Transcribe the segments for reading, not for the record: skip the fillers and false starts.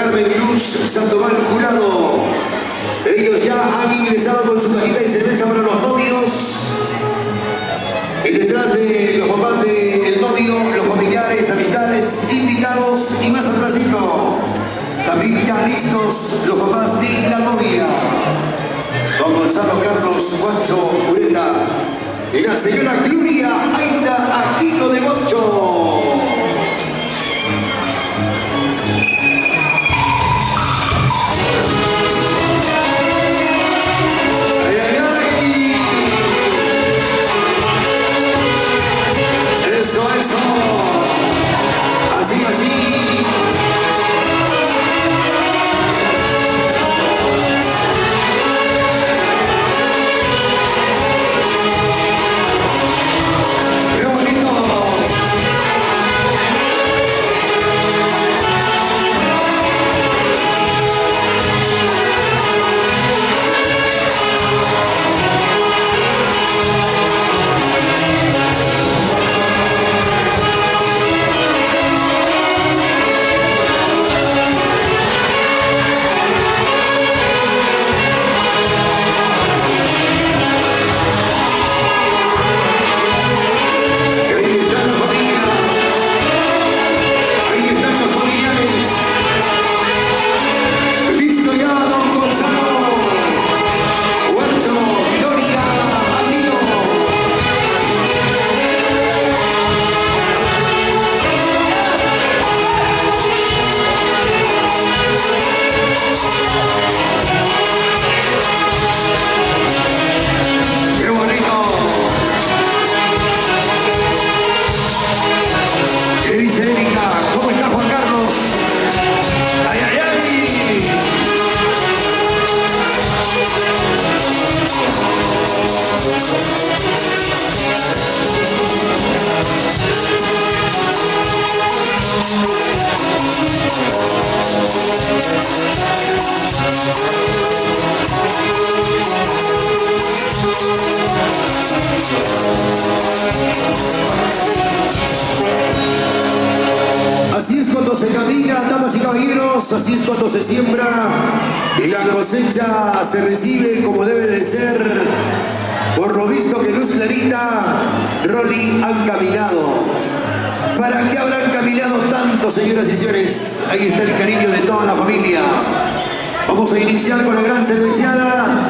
Carmen Luz Sandoval Jurado. Ellos ya han ingresado con su cajita de cerveza para los novios. Y detrás de los papás del novio, los familiares, amistades, invitados y más atrásito. También ya listos los papás de la novia. Don Gonzalo Carlos Juancho Ureta y la señora Gloria Aida Aquino de Moncho. Así es cuando se camina, damas y caballeros, así es cuando se siembra y la cosecha se recibe como debe de ser. Por lo visto que Luz Clarita, Rolly han caminado. ¿Para qué habrán caminado tanto, señoras y señores? Ahí está el cariño de toda la familia. Vamos a iniciar con la gran cerveceada.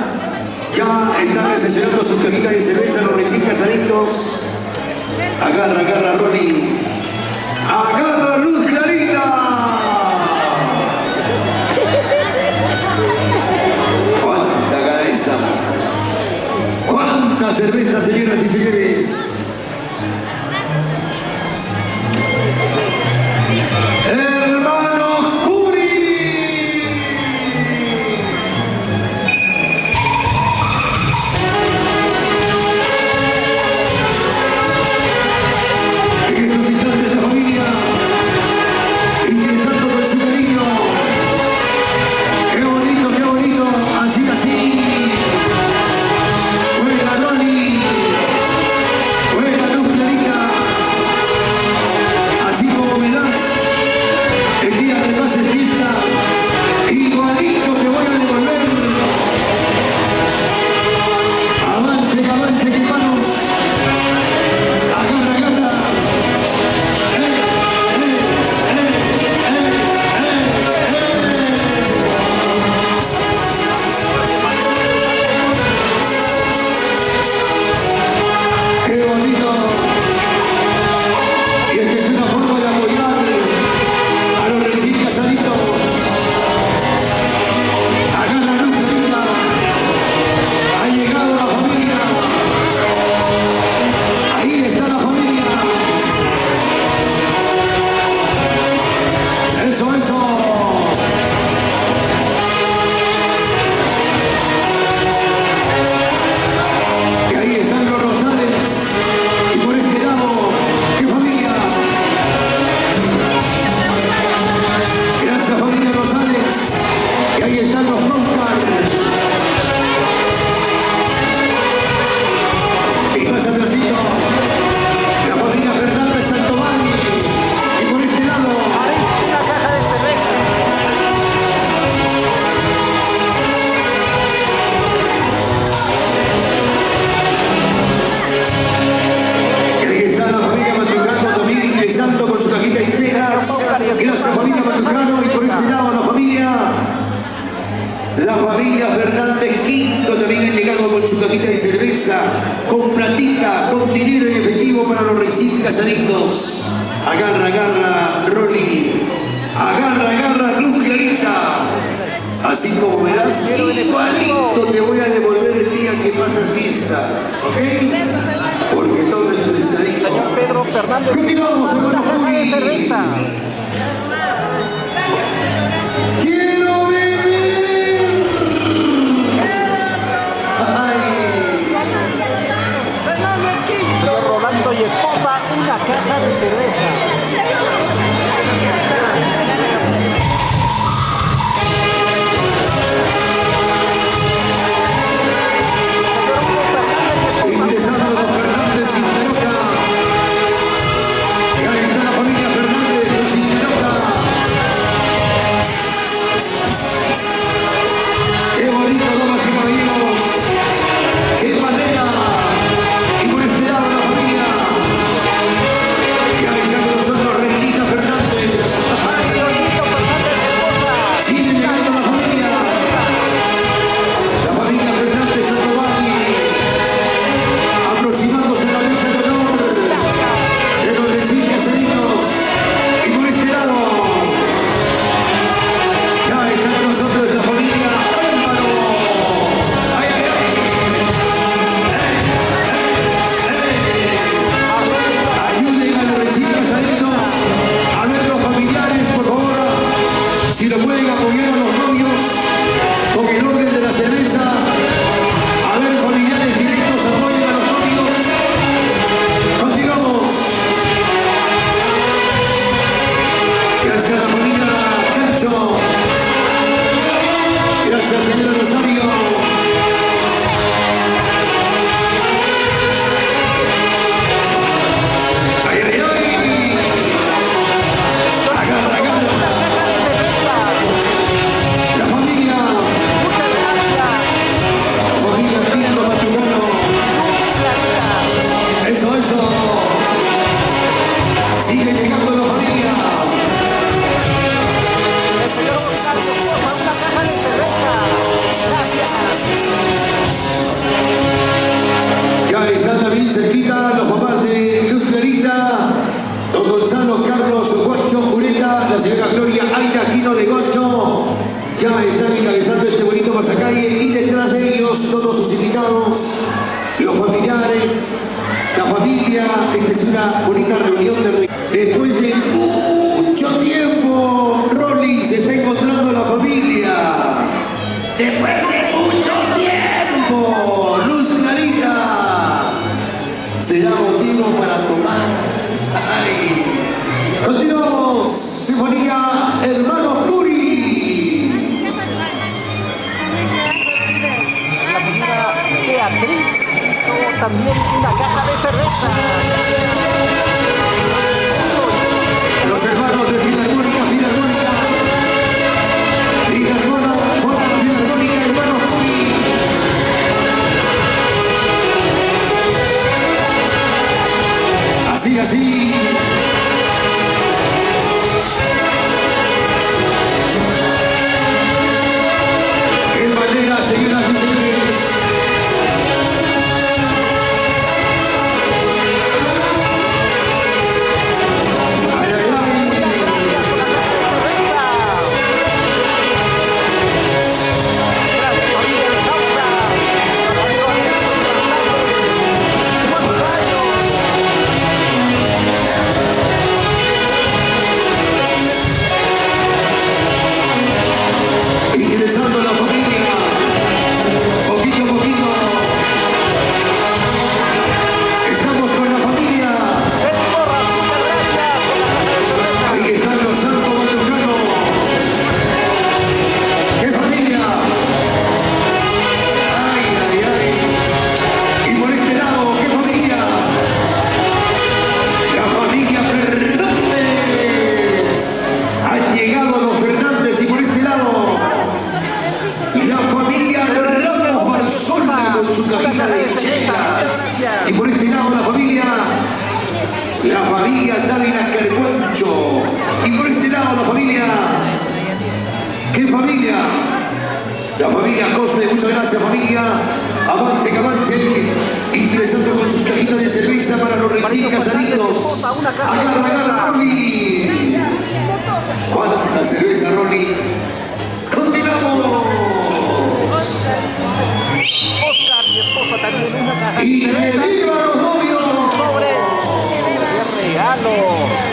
Ya están recepcionando sus cajitas de cerveza los recién casaditos. Agarra, agarra, Rolly. ¡Agarra, Luz Clarita! ¡Cuánta cabeza! ¡Cuánta cerveza, señoras y señores! ¡Hermano Curi! En estos instantes la familia La familia Fernández Quinto también ha llegado con su cajita de cerveza, con platita, con dinero en efectivo para los recién casaditos. Agarra, agarra, Rolly. Agarra, agarra, Luz Clarita. Así como me das, igualito te voy a devolver el día que pasas fiesta. ¿Ok? Porque todo es prestadito. Señor Pedro Fernández. Continuamos, hermano una caja de Juli. cerveza. ¡Quiero beber! ¡Ay! Señor Rolando y esposa, una caja de cerveza. Ingresando los Fernández sin pelota. Y ahí está la familia Fernández sin pelota. Qué bonito, damas y caballeros. Qué manera. Y por este lado la familia. Y ahí está con nosotros Renita Fernández. Sigue llegando la familia. La familia Fernández Sandoval. Aproximándose a la mesa de honor de los recién casaditos. Y por este lado ya está con nosotros la familia Álvaro. ¡Ay, ay, ay! Ayuden a los recién casaditos a ver los familiares, por favor. Si lo pueden apoyar a los novios con el orden de la cerveza. A ver, familiares directos, apoyen a los novios. Continuamos. Gracias a la familia Cancho. Gracias, señora Rosario. ¡Ay, ay, ay! Agarra, agarra. La familia. La familia Tino Vaticano. Eso, eso. Sigue llegando la familia. El señor Oscar y esposa, una caja de cerveza. Gracias. Ya están también cerquita los papás de Luz Clarita, don Gonzalo Carlos Gocho Jureta, la señora Gloria Aida Aquino de Gocho. Ya están encabezando este bonito pasacalle y detrás de ellos todos sus invitados, los familiares, la familia. Esta es una bonita reunión de... Después de mucho tiempo, Rolly se está encontrando la familia. Después de mucho tiempo, Luz Clarita. Será motivo para tomar. Ay. Continuamos, Sinfonía Hermanos Curi. La señora Beatriz hizo también una caja de cerveza. Los hermanos de Filarmónica, Filarmónica. Filarmónica, Hermanos Curi. Así, así. Qué manera, señoras y señores. Ay, ay, ay. Ingresando a la familia, poquito a poquito. Estamos con la familia. Ahí están los Santos Vallecano. ¡Qué familia! ¡Ay, ay, ay! Y por este lado, ¡qué familia! La familia Fernández. Han llegado los Fernández y por este lado la familia Ramos Balsona con su cabina de chelas. Y por este lado la familia Dávila Carcuancho. Y por este lado la familia. ¿Qué familia? La familia Cosme, muchas gracias familia. Avance, que avance, ingresando con sus cajitas de cerveza para los recién casaditos. Agarra, Ronnie. ¿Cuánta cerveza, Ronnie? ¡Continuamos! Oscar, mi esposa, también una caja ¡Y de que cerveza. viva los novios! Sobre de regalo.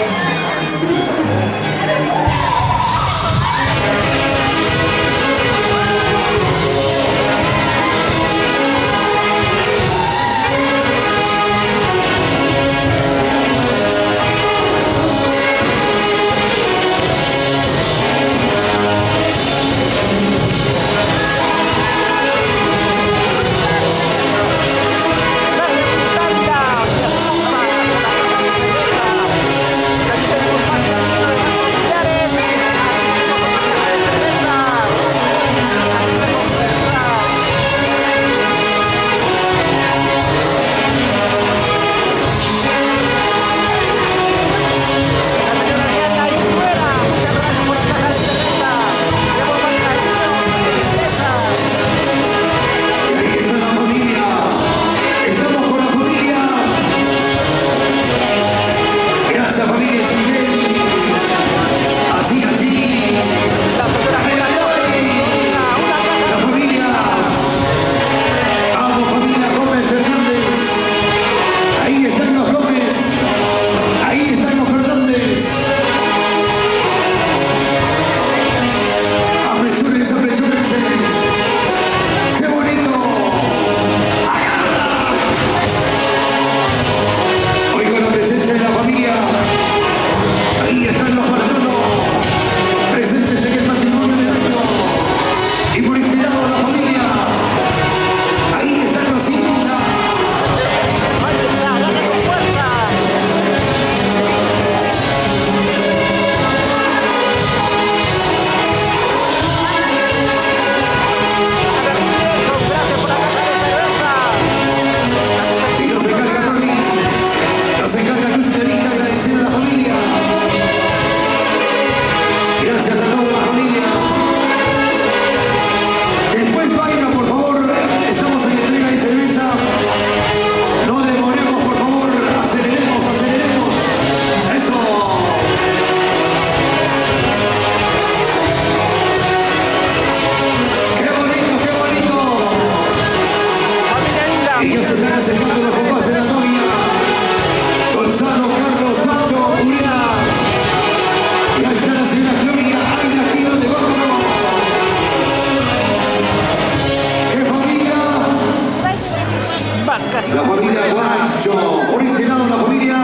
La familia Guancho, por este lado la familia.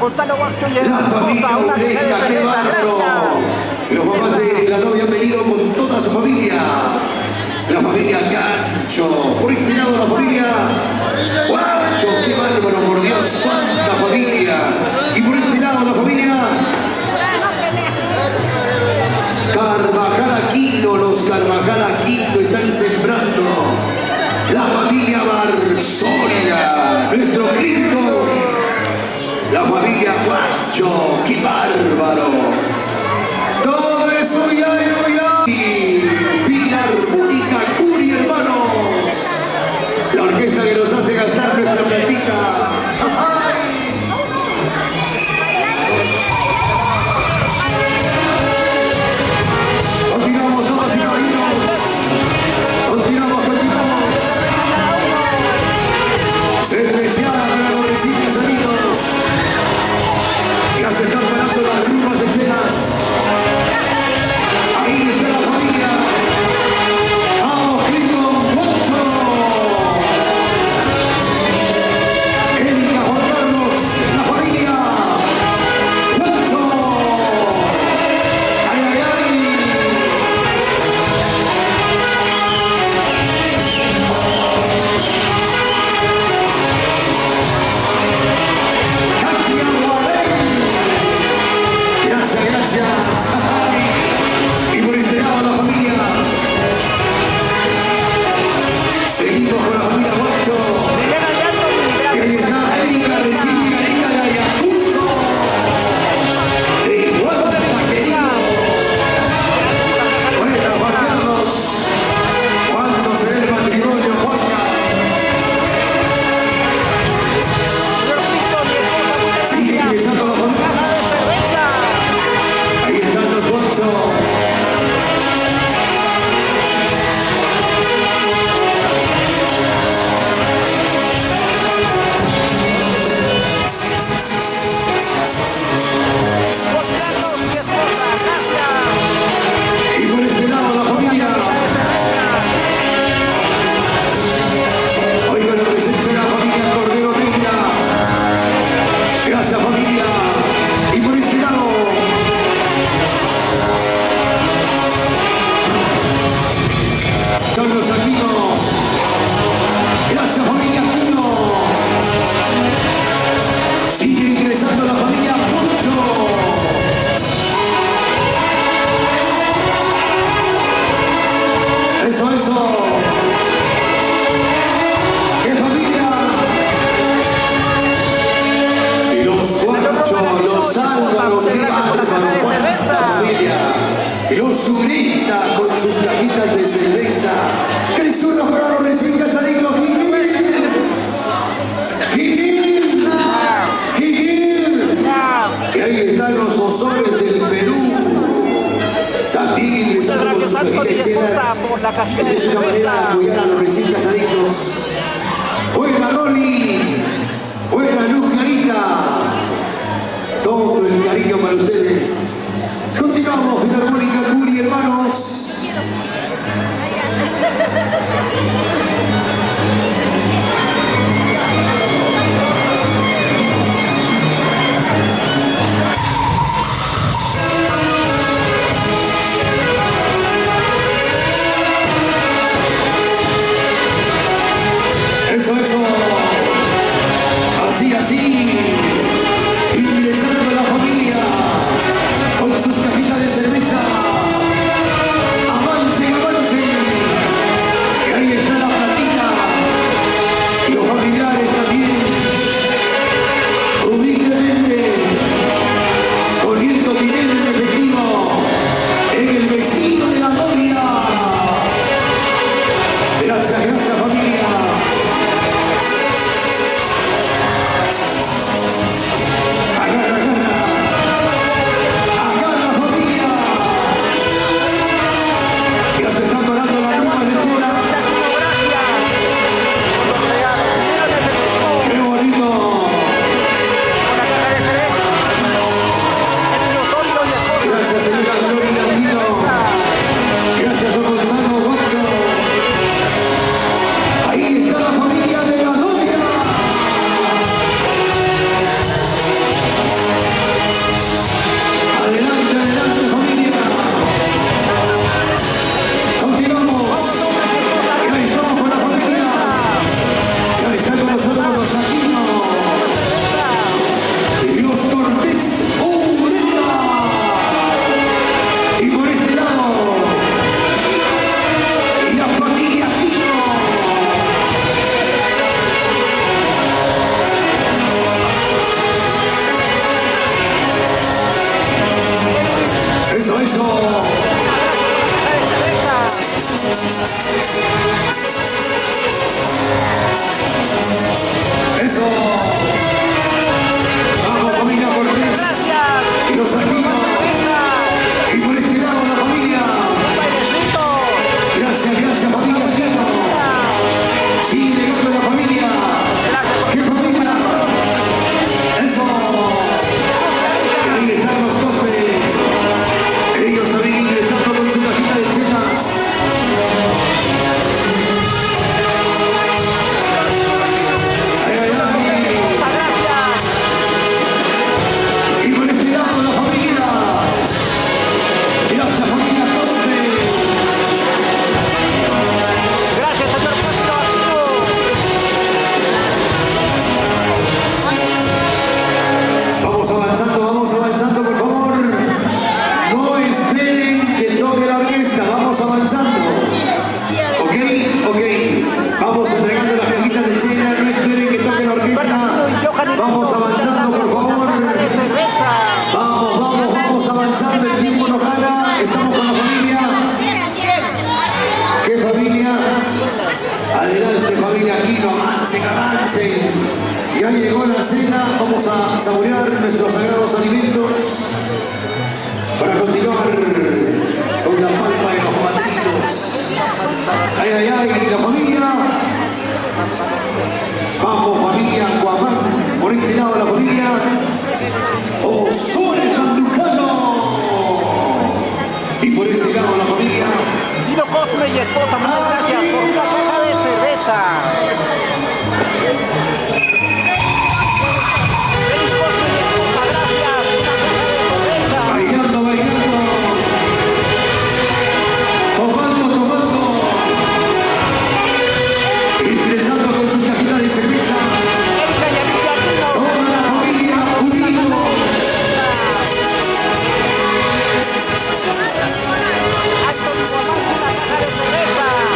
Gonzalo Guancho y La familia una Ureña, caja de qué cerveza. bárbaro. Gracias. Los papás de la novia han venido con toda su familia. La familia Gancho, por este lado la familia Guancho, qué bárbaro, por Dios, cuánta familia. Y por este lado la familia Carvajal Aquino, los Carvajal Aquino están sembrando. La familia Barzola, nuestro Cristo. La familia Guancho, qué bárbaro. Todo eso ya. Filarmónica Curi, hermanos. La orquesta que nos hace gastar nuestra platica. Continuamos, damas y caballeros. Continuamos. Cerveceada para los recién casaditos. Ya se están parando las rumbas de chelas. Eso, eso. ¡Qué familia! Y los Juancho, los Álvaro, qué bárbaro, cuánta familia. Y los Zurita con sus cajitas de cerveza. Cristo para los recién casaditos. ¡Jijil! ¡Jijil! Y ahí están los Osores del Perú. También ingresando con sus cajitas de chelas. Esta es una manera de apoyar a los recién casaditos. Buena Ronnie. Buena Luz Clarita. Todo el cariño para ustedes. Continuamos, Filarmónica Curi, hermanos. Eso, eso. Así, así. Ingresando la familia con sus cajitas de cerveza. Avancen, avancen. Y ahí está la platita. Y los familiares también. Humildemente. Poniendo dinero en efectivo en el vestido de la novia. Gracias, gracias familia. Ya llegó la cena, vamos a saborear nuestros sagrados alimentos para continuar con la palma de los padrinos. Ay, ay, ay, la familia. Vamos, familia Guamán. Por este lado la familia Osores Mandujano. Y por este lado la familia Dino Cosme y esposa, muchas gracias por una caja de cerveza. bailando, bailando, tomando, tomando, ingresando con sus cajitas de cerveza. Toda la familia unidos. Una caja de cerveza.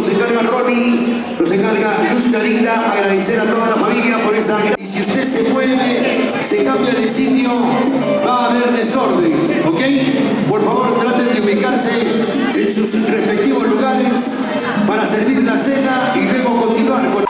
nos encarga Ronnie, nos encarga Luz Clarita, agradecer a toda la familia por esa... Y si usted se mueve, se cambia de sitio, va a haber desorden, ¿ok? Por favor, traten de ubicarse en sus respectivos lugares para servir la cena y luego continuar con...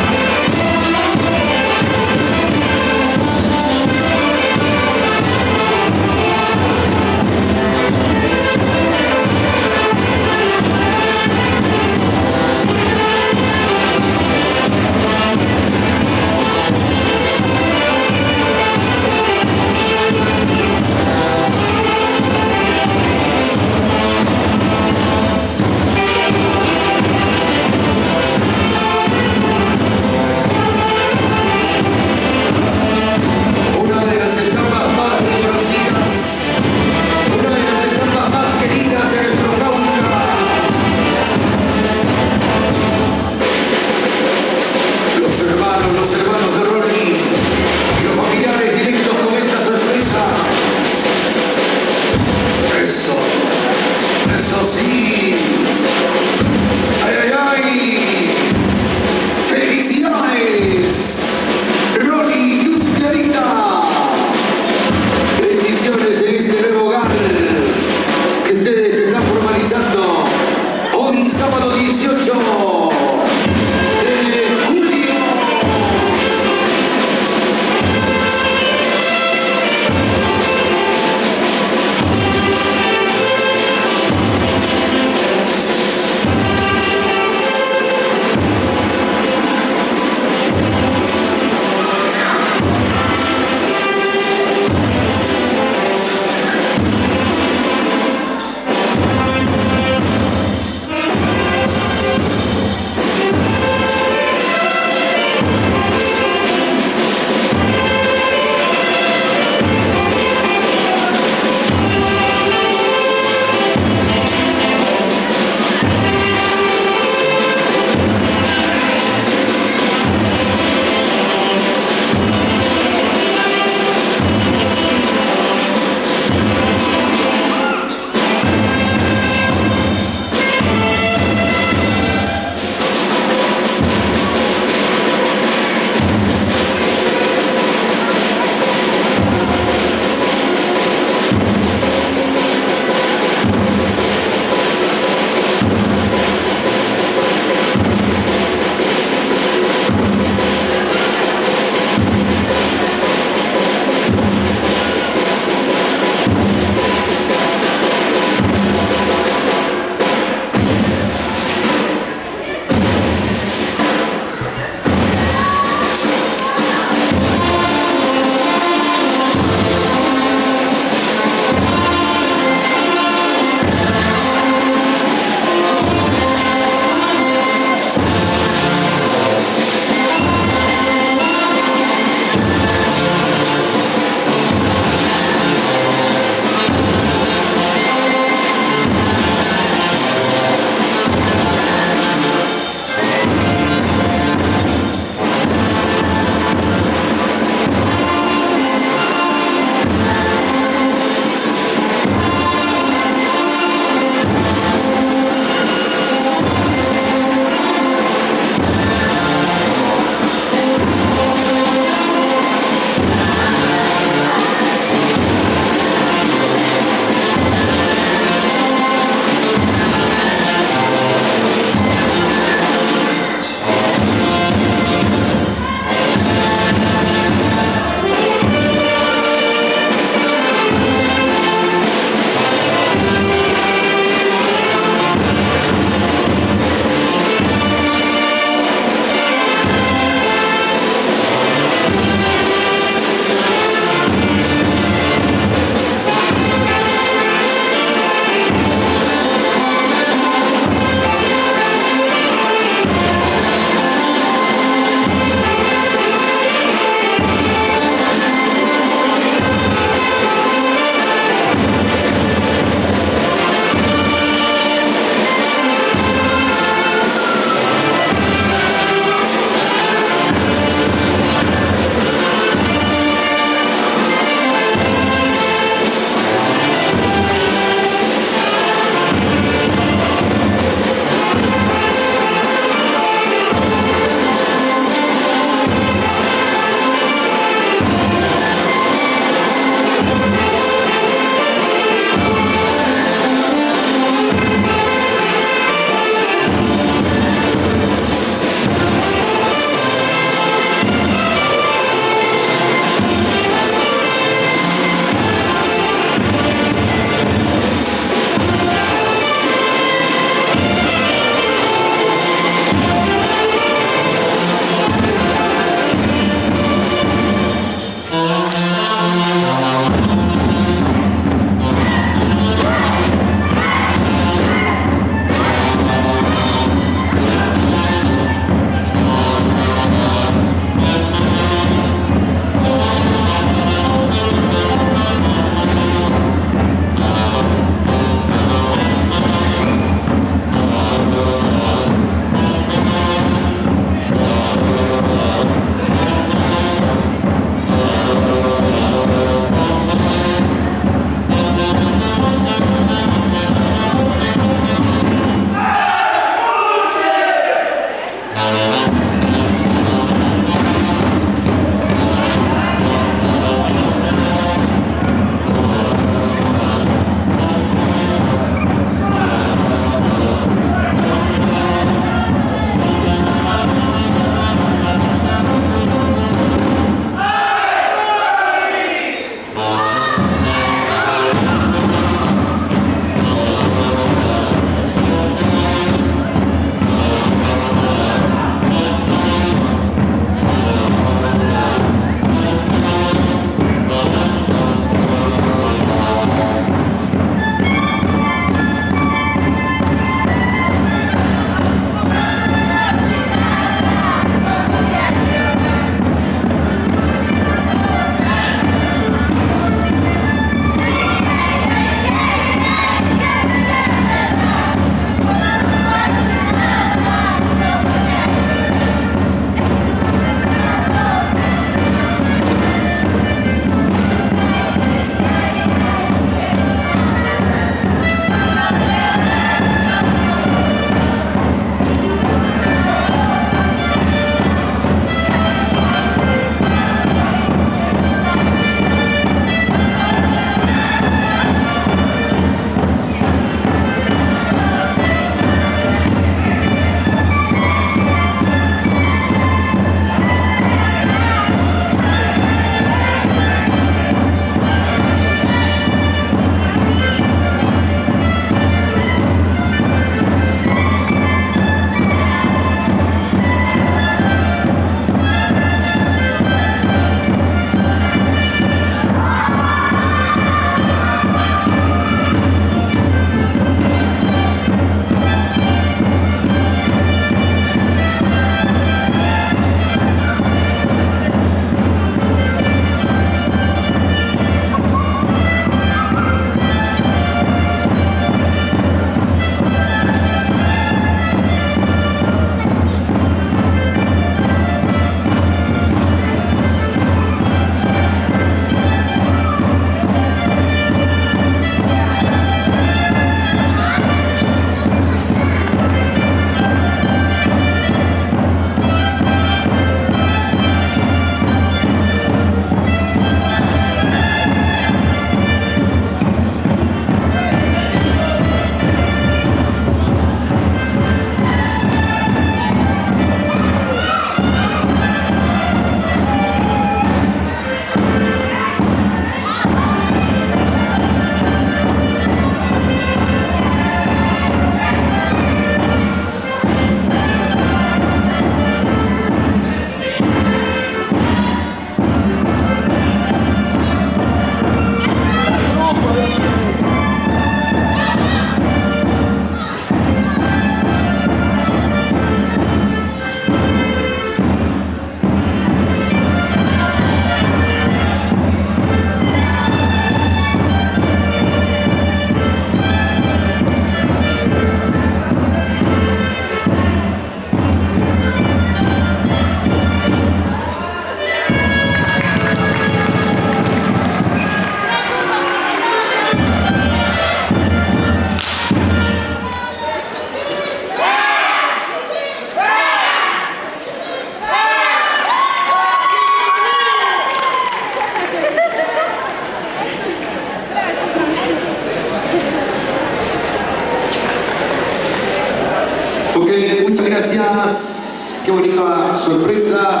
Ok, muchas gracias. Qué bonita sorpresa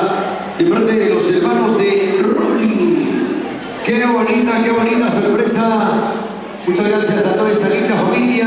de parte de los hermanos de Rolly. Qué bonita sorpresa. Muchas gracias a toda esa linda familia.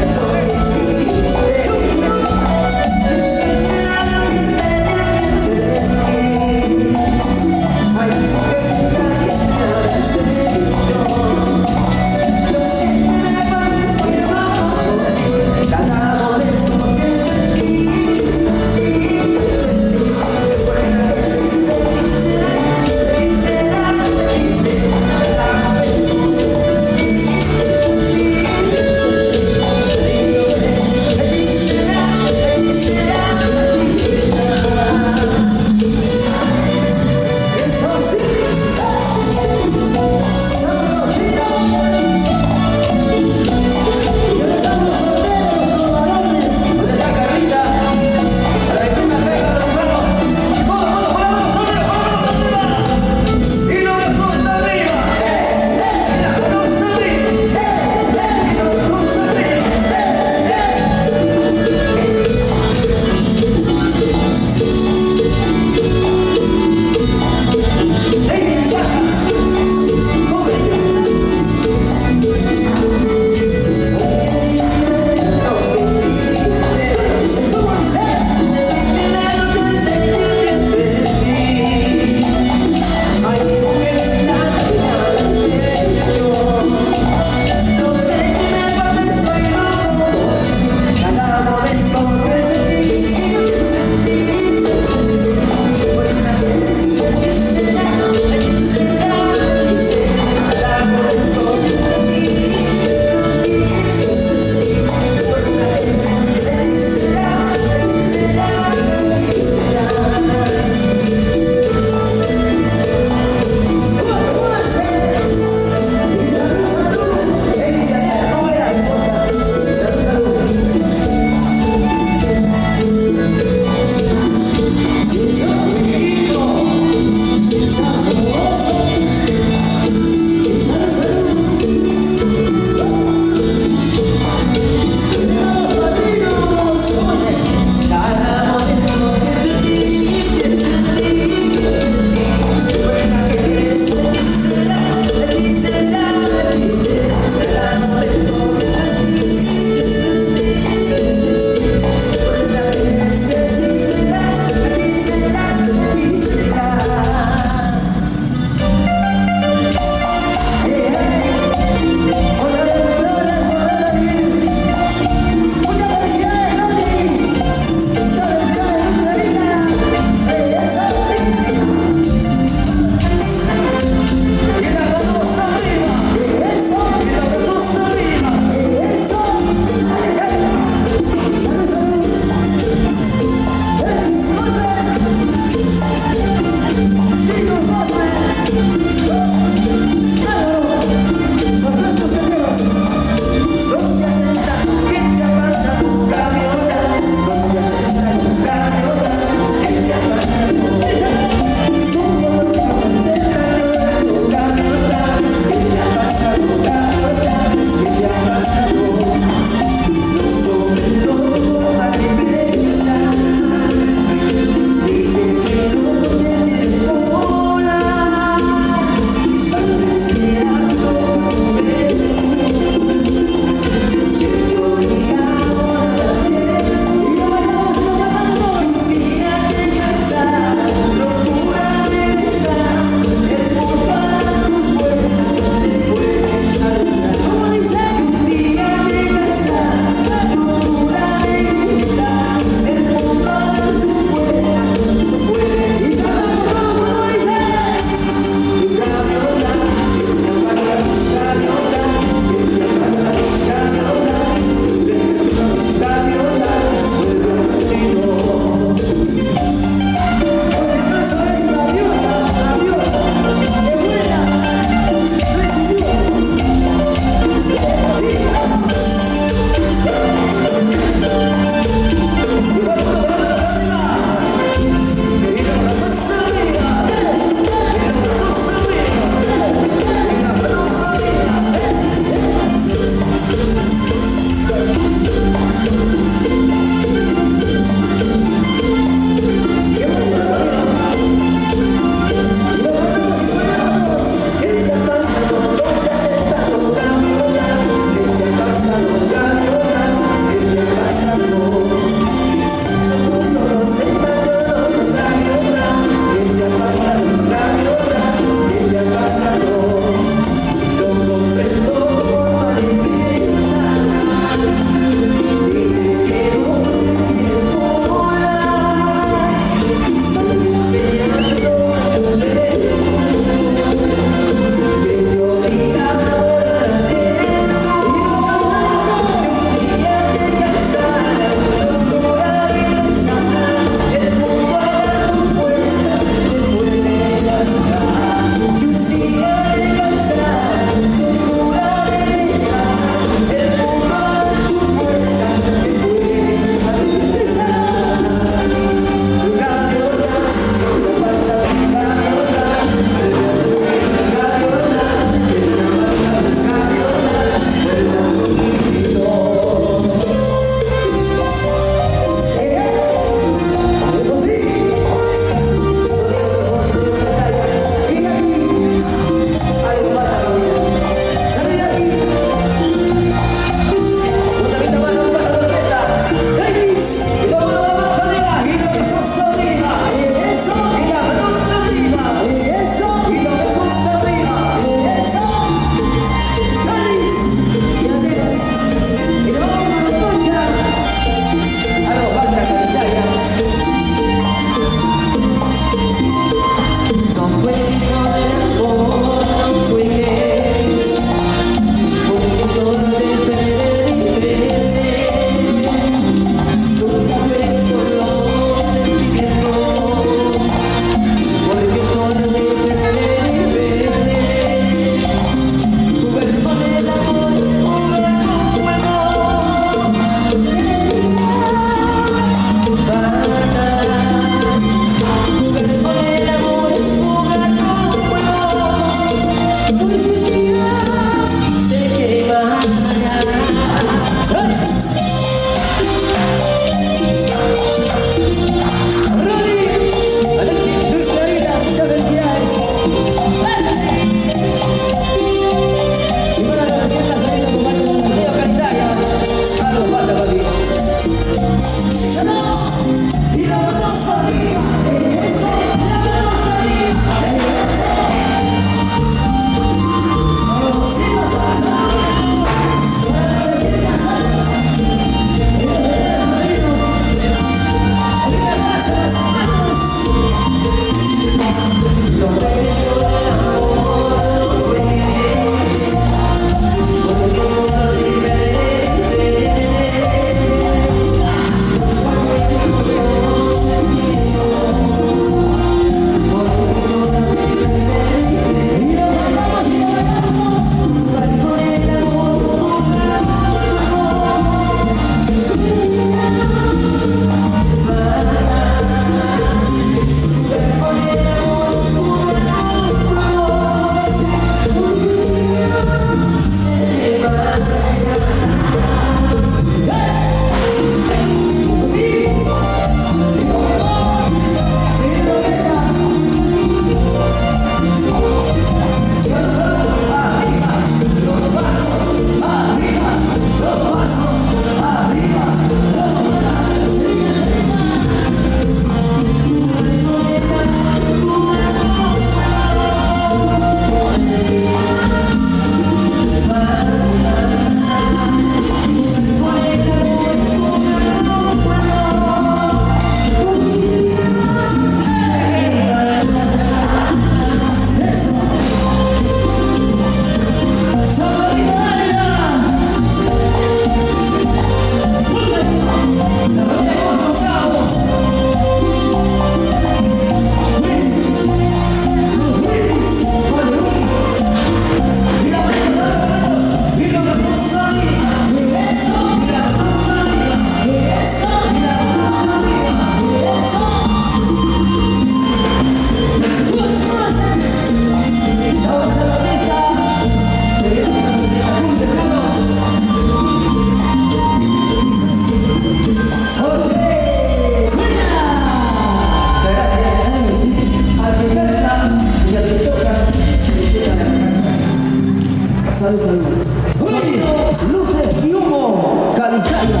Sonido, luces y humo, Calizaya.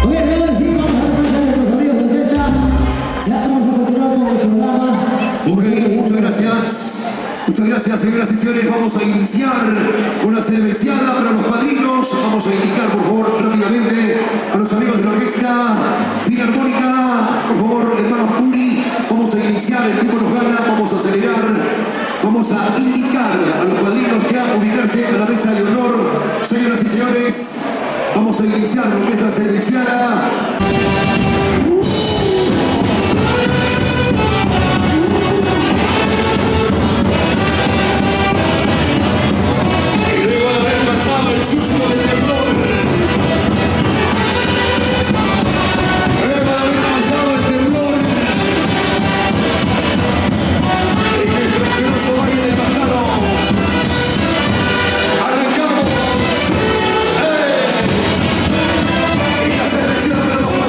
Ok, señores, sí, vamos a presentar a nuestros amigos de orquesta. Ya vamos a continuar con el programa. Ok, muchas gracias. Muchas gracias, señoras y señores. Vamos a iniciar una cerveciada para los padrinos. Vamos a indicar, por favor, rápidamente a los amigos de la orquesta filarmónica. Por favor, hermanos Curi, vamos a iniciar. El tiempo nos gana, vamos a acelerar. Vamos a indicar a los padrinos que a ubicarse a la mesa de honor. Señoras y señores, vamos a iniciar lo que es la cerveciada. Arrancamos. ¡La cervecera de los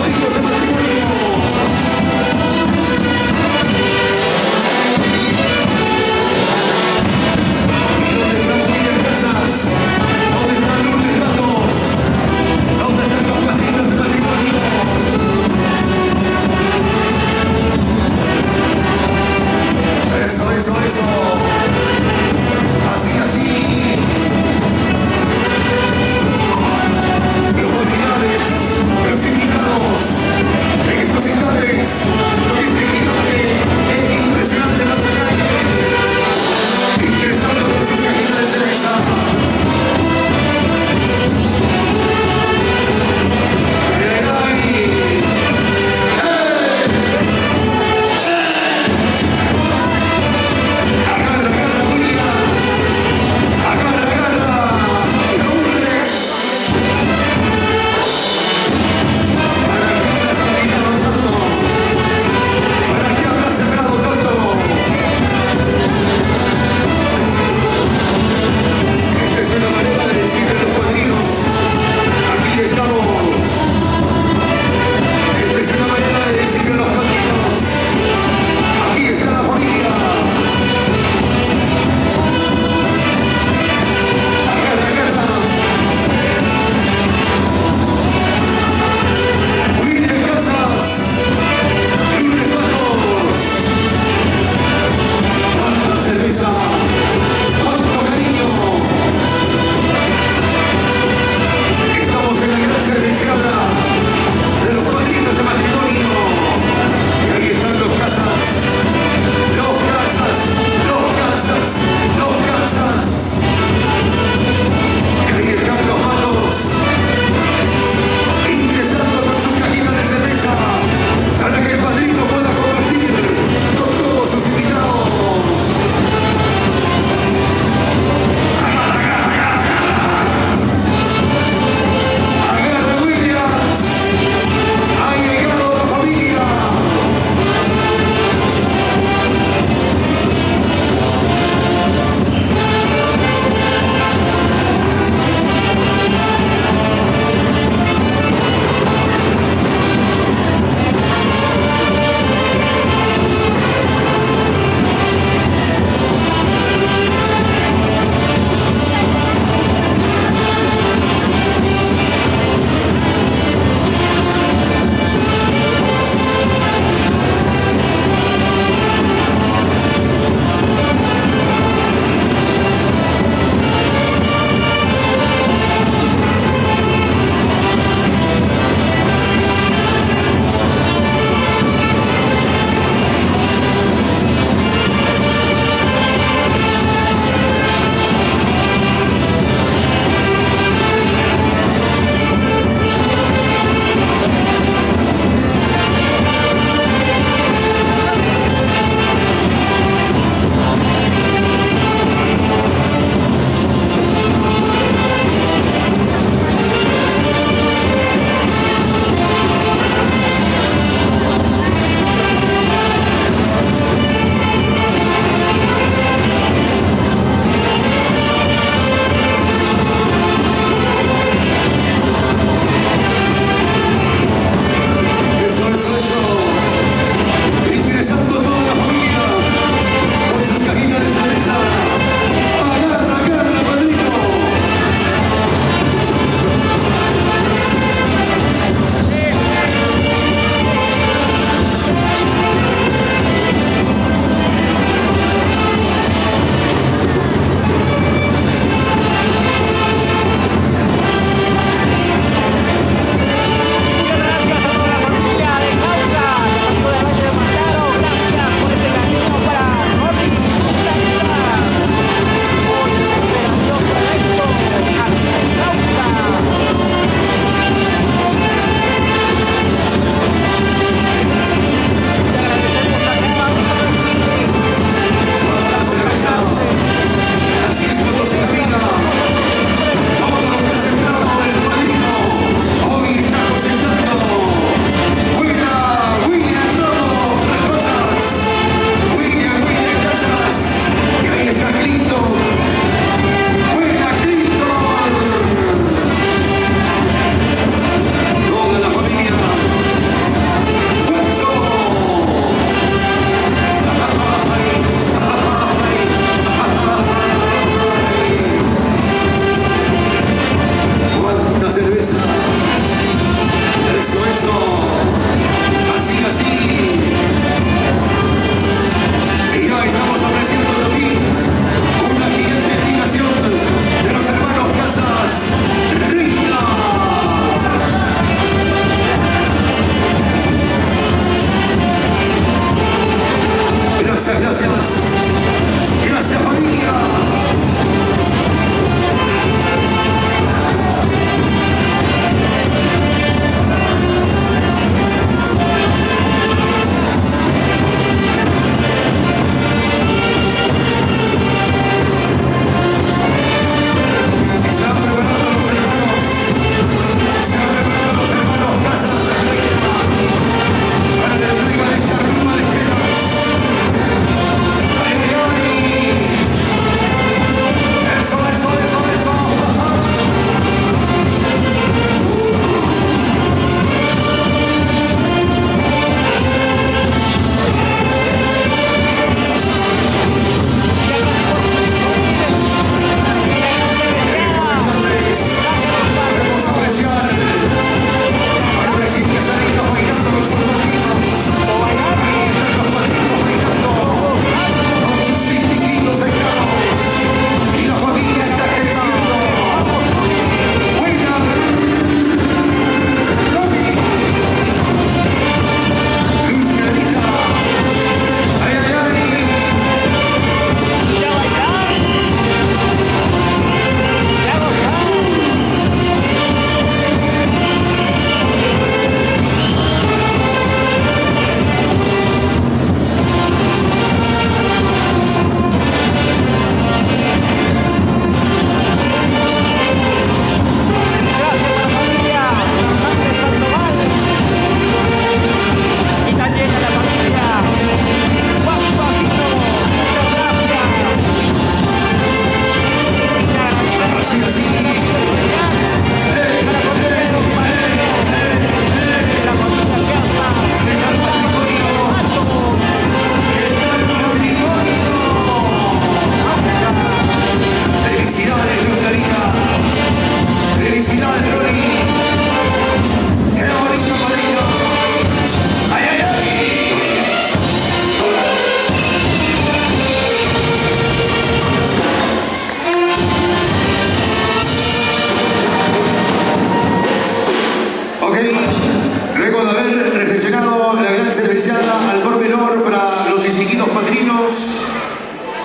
hermanos.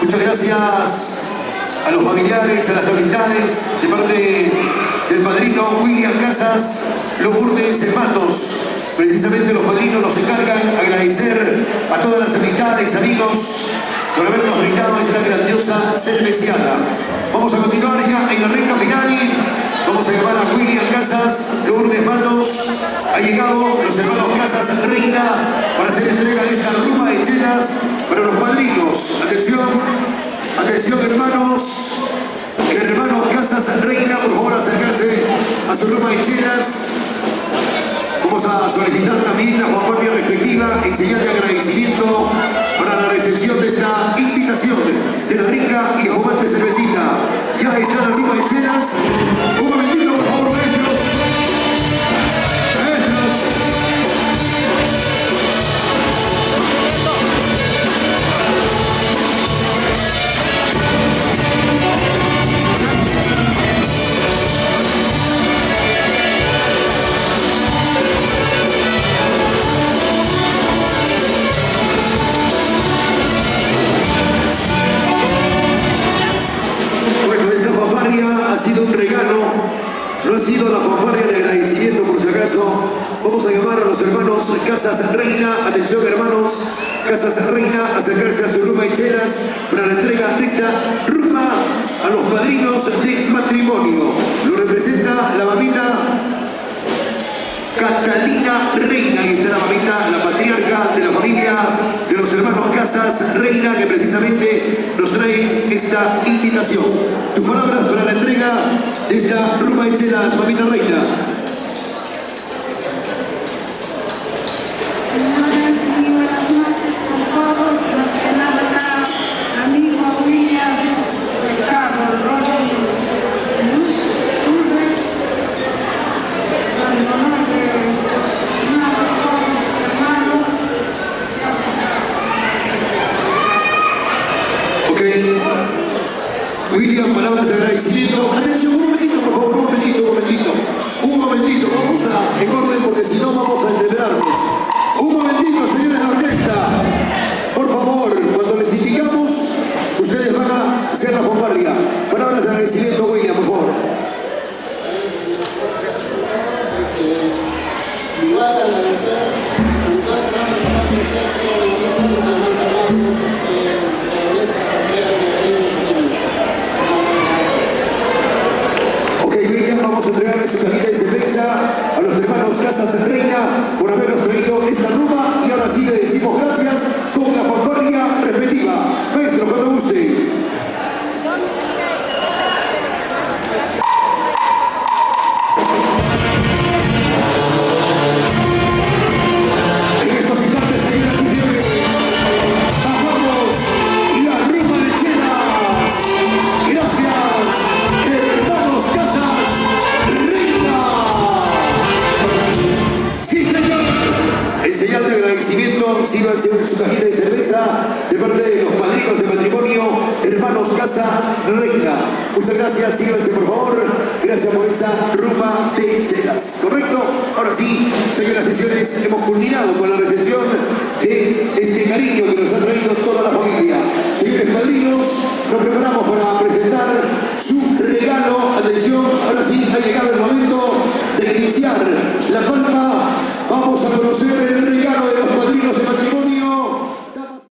Muchas gracias a los familiares, a las amistades, de parte del padrino William Casas, Lourdes Matos. Precisamente los padrinos nos encargan agradecer a todas las amistades, amigos, por habernos brindado esta grandiosa cerveciada. Vamos a continuar ya en la recta final. Vamos a llamar a William Casas, Lourdes Matos. Ha llegado los hermanos Casas Reina para hacer entrega de esta ruma de chelas para los padrinos. Atención, atención hermanos. Hermanos Casas Reina, por favor acercarse a su ruma de chelas. Vamos a solicitar también la fanfarria respectiva en señal de agradecimiento para la recepción de esta invitación de la rica y fumante cervecita. Ya está la ruma de chelas. Un momentito, por favor, maestros. Maestros. Ha sido un regalo, no ha sido la fanfarria de agradecimiento por si acaso. Vamos a llamar a los hermanos Casas Reina. Atención hermanos Casas Reina, acercarse a su ruma y chelas para la entrega de esta ruma a los padrinos de matrimonio. Lo representa la mamita Catalina Reina, y está la mamita, la patriarca de la familia de los hermanos Casas Reina, que precisamente nos trae esta invitación. Tus palabras para la entrega de esta ruma de chelas, mamita Reina. Señores, muy buenas noches con todos los que nada acá, amigo William, Ricardo, Rosy, Lourdes, en honor de los hermanos todos, hermanos. Ok. William, palabras de agradecimiento. Atención, un momentito, por favor, un momentito, un momentito. Un momentito, vamos a, en orden, porque si no vamos a entendernos. Un momentito, señores de la orquesta. Por favor, cuando les indicamos, ustedes van a hacer la fanfarria. Palabras de agradecimiento, William, por favor. Igual agradecer a todas las hermanas que han presente, a los hermanos, Ok, William, vamos a entregarle su cajita de cerveza a los hermanos Casas Reina por habernos traído esta ruma, y ahora sí le decimos gracias con la fanfarria respectiva. Maestro, cuando guste. En estos instantes, señoras y señores, bajamos la ruma de chelas. Gracias, hermanos Casas Reina. Sí, señor. En señal de agradecimiento, sírvanse su cajita de cerveza de parte de los padrinos de matrimonio, hermanos Casa Reina. Muchas gracias, sírvanse por favor. Gracias por esa ruma de chelas. ¿Correcto? Ahora sí, señoras y señores, hemos culminado con la recepción de este cariño que nos ha traído toda la familia. Señores padrinos, nos preparamos para